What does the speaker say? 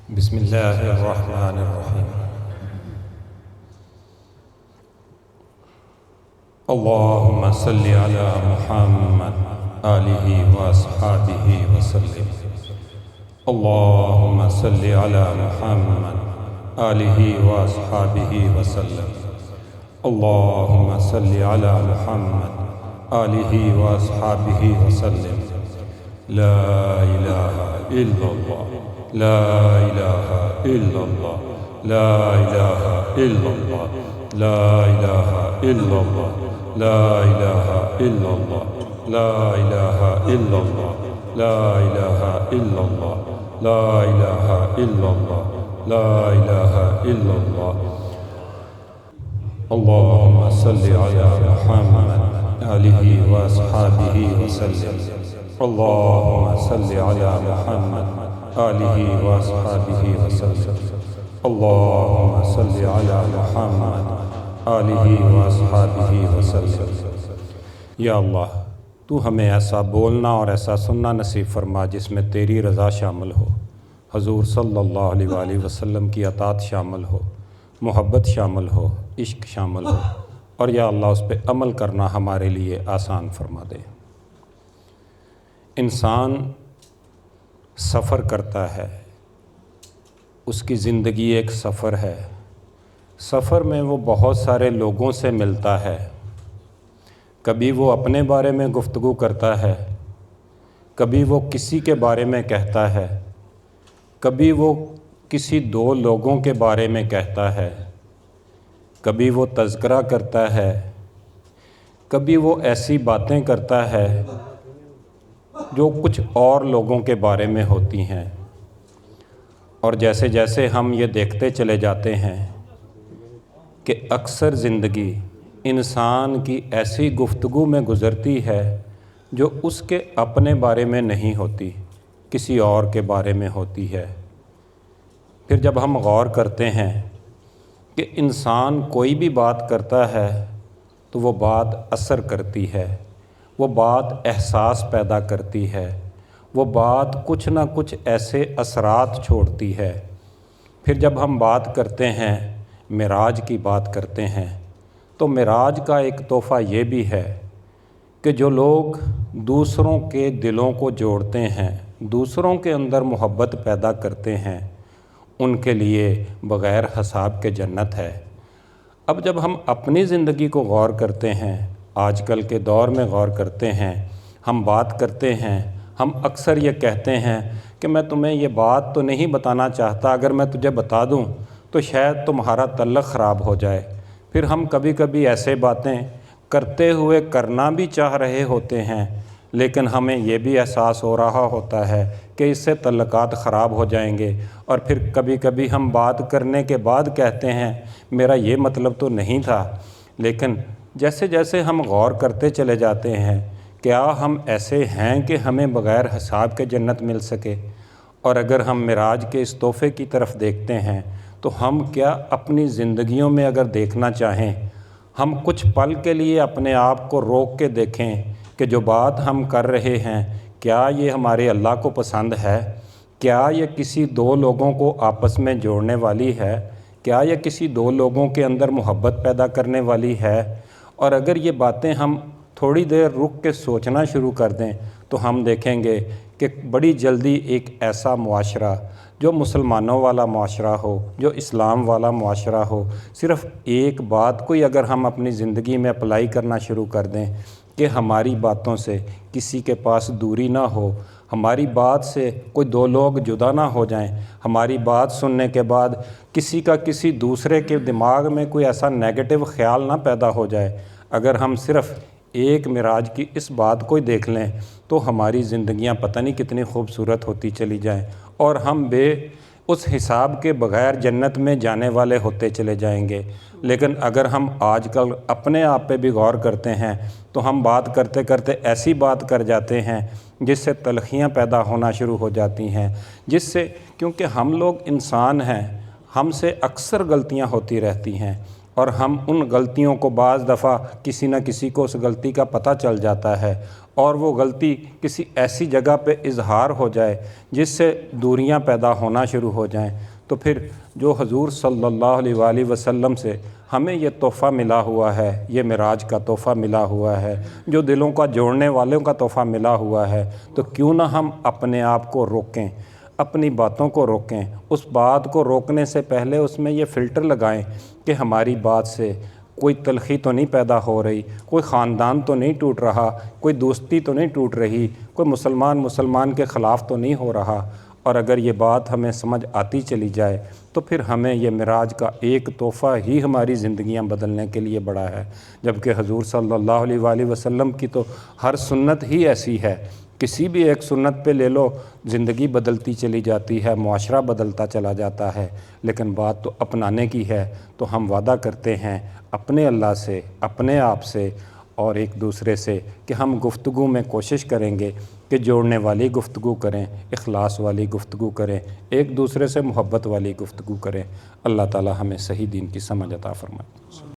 بسم اللہ الرحمن الرحیم۔ اللہم صلی علی محمد آلہ واصحابہ وسلم۔ اللہم صلی علی محمد آلہ واصحابہ وسلم۔ اللہم صلی علی محمد آلہ واصحابہ وسلم۔ لا الہ الا اللہ، لا الہ الا اللہ، لا الہ الا اللہ، لا الہ الا اللہ، لا الہ الا اللہ، لا الہ الا اللہ، لا الہ الا اللہ، لا الہ الا اللہ، لا الہ الا اللہ۔ اللہم صلی علی محمد آلہ واصحابہ وسلم۔ اللہم صلی علی محمد آلہ واصحابہ وسلم۔ اللہم صلی علی محمد آلہ واصحابہ وسلم۔ یا اللہ، تو ہمیں ایسا بولنا اور ایسا سننا نصیب فرما جس میں تیری رضا شامل ہو، حضور صلی اللہ علیہ وآلہ وسلم کی اطاعت شامل ہو، محبت شامل ہو، عشق شامل ہو، اور یا اللہ اس پہ عمل کرنا ہمارے لیے آسان فرما دے۔ انسان سفر کرتا ہے، اس کی زندگی ایک سفر ہے۔ سفر میں وہ بہت سارے لوگوں سے ملتا ہے۔ کبھی وہ اپنے بارے میں گفتگو کرتا ہے، کبھی وہ کسی کے بارے میں کہتا ہے، کبھی وہ کسی دو لوگوں کے بارے میں کہتا ہے، کبھی وہ تذکرہ کرتا ہے، کبھی وہ ایسی باتیں کرتا ہے جو کچھ اور لوگوں کے بارے میں ہوتی ہیں۔ اور جیسے جیسے ہم یہ دیکھتے چلے جاتے ہیں کہ اکثر زندگی انسان کی ایسی گفتگو میں گزرتی ہے جو اس کے اپنے بارے میں نہیں ہوتی، کسی اور کے بارے میں ہوتی ہے۔ پھر جب ہم غور کرتے ہیں کہ انسان کوئی بھی بات کرتا ہے تو وہ بات اثر کرتی ہے، وہ بات احساس پیدا کرتی ہے، وہ بات کچھ نہ کچھ ایسے اثرات چھوڑتی ہے۔ پھر جب ہم بات کرتے ہیں، معراج کی بات کرتے ہیں، تو معراج کا ایک تحفہ یہ بھی ہے کہ جو لوگ دوسروں کے دلوں کو جوڑتے ہیں، دوسروں کے اندر محبت پیدا کرتے ہیں، ان کے لیے بغیر حساب کے جنت ہے۔ اب جب ہم اپنی زندگی کو غور کرتے ہیں، آج کل کے دور میں غور کرتے ہیں، ہم بات کرتے ہیں، ہم اکثر یہ کہتے ہیں کہ میں تمہیں یہ بات تو نہیں بتانا چاہتا، اگر میں تجھے بتا دوں تو شاید تمہارا تعلق خراب ہو جائے۔ پھر ہم کبھی کبھی ایسے باتیں کرتے ہوئے کرنا بھی چاہ رہے ہوتے ہیں، لیکن ہمیں یہ بھی احساس ہو رہا ہوتا ہے کہ اس سے تعلقات خراب ہو جائیں گے، اور پھر کبھی کبھی ہم بات کرنے کے بعد کہتے ہیں میرا یہ مطلب تو نہیں تھا۔ لیکن جیسے جیسے ہم غور کرتے چلے جاتے ہیں، کیا ہم ایسے ہیں کہ ہمیں بغیر حساب کے جنت مل سکے؟ اور اگر ہم معراج کے اس تحفے کی طرف دیکھتے ہیں تو ہم کیا اپنی زندگیوں میں اگر دیکھنا چاہیں، ہم کچھ پل کے لیے اپنے آپ کو روک کے دیکھیں کہ جو بات ہم کر رہے ہیں کیا یہ ہمارے اللہ کو پسند ہے؟ کیا یہ کسی دو لوگوں کو آپس میں جوڑنے والی ہے؟ کیا یہ کسی دو لوگوں کے اندر محبت پیدا کرنے والی ہے؟ اور اگر یہ باتیں ہم تھوڑی دیر رک کے سوچنا شروع کر دیں تو ہم دیکھیں گے کہ بڑی جلدی ایک ایسا معاشرہ جو مسلمانوں والا معاشرہ ہو، جو اسلام والا معاشرہ ہو، صرف ایک بات کو اگر ہم اپنی زندگی میں اپلائی کرنا شروع کر دیں کہ ہماری باتوں سے کسی کے پاس دوری نہ ہو، ہماری بات سے کوئی دو لوگ جدا نہ ہو جائیں، ہماری بات سننے کے بعد کسی کا کسی دوسرے کے دماغ میں کوئی ایسا نیگیٹو خیال نہ پیدا ہو جائے، اگر ہم صرف ایک معراج کی اس بات کو ہی دیکھ لیں تو ہماری زندگیاں پتہ نہیں کتنی خوبصورت ہوتی چلی جائیں، اور ہم اس حساب کے بغیر جنت میں جانے والے ہوتے چلے جائیں گے۔ لیکن اگر ہم آج کل اپنے آپ پہ بھی غور کرتے ہیں تو ہم بات کرتے کرتے ایسی بات کر جاتے ہیں جس سے تلخیاں پیدا ہونا شروع ہو جاتی ہیں، جس سے کیونکہ ہم لوگ انسان ہیں، ہم سے اکثر غلطیاں ہوتی رہتی ہیں، اور ہم ان غلطیوں کو بعض دفعہ کسی نہ کسی کو اس غلطی کا پتہ چل جاتا ہے، اور وہ غلطی کسی ایسی جگہ پہ اظہار ہو جائے جس سے دوریاں پیدا ہونا شروع ہو جائیں، تو پھر جو حضور صلی اللہ علیہ وآلہ وسلم سے ہمیں یہ تحفہ ملا ہوا ہے، یہ معراج کا تحفہ ملا ہوا ہے، جو دلوں کا جوڑنے والوں کا تحفہ ملا ہوا ہے، تو کیوں نہ ہم اپنے آپ کو روکیں، اپنی باتوں کو روکیں، اس بات کو روکنے سے پہلے اس میں یہ فلٹر لگائیں کہ ہماری بات سے کوئی تلخی تو نہیں پیدا ہو رہی، کوئی خاندان تو نہیں ٹوٹ رہا، کوئی دوستی تو نہیں ٹوٹ رہی، کوئی مسلمان کے خلاف تو نہیں ہو رہا۔ اور اگر یہ بات ہمیں سمجھ آتی چلی جائے تو پھر ہمیں یہ معراج کا ایک تحفہ ہی ہماری زندگیاں بدلنے کے لیے بڑا ہے، جبکہ حضور صلی اللہ علیہ وآلہ وسلم کی تو ہر سنت ہی ایسی ہے، کسی بھی ایک سنت پہ لے لو، زندگی بدلتی چلی جاتی ہے، معاشرہ بدلتا چلا جاتا ہے، لیکن بات تو اپنانے کی ہے۔ تو ہم وعدہ کرتے ہیں اپنے اللہ سے، اپنے آپ سے اور ایک دوسرے سے کہ ہم گفتگو میں کوشش کریں گے کہ جوڑنے والی گفتگو کریں، اخلاص والی گفتگو کریں، ایک دوسرے سے محبت والی گفتگو کریں۔ اللہ تعالی ہمیں صحیح دین کی سمجھ عطا فرمائے۔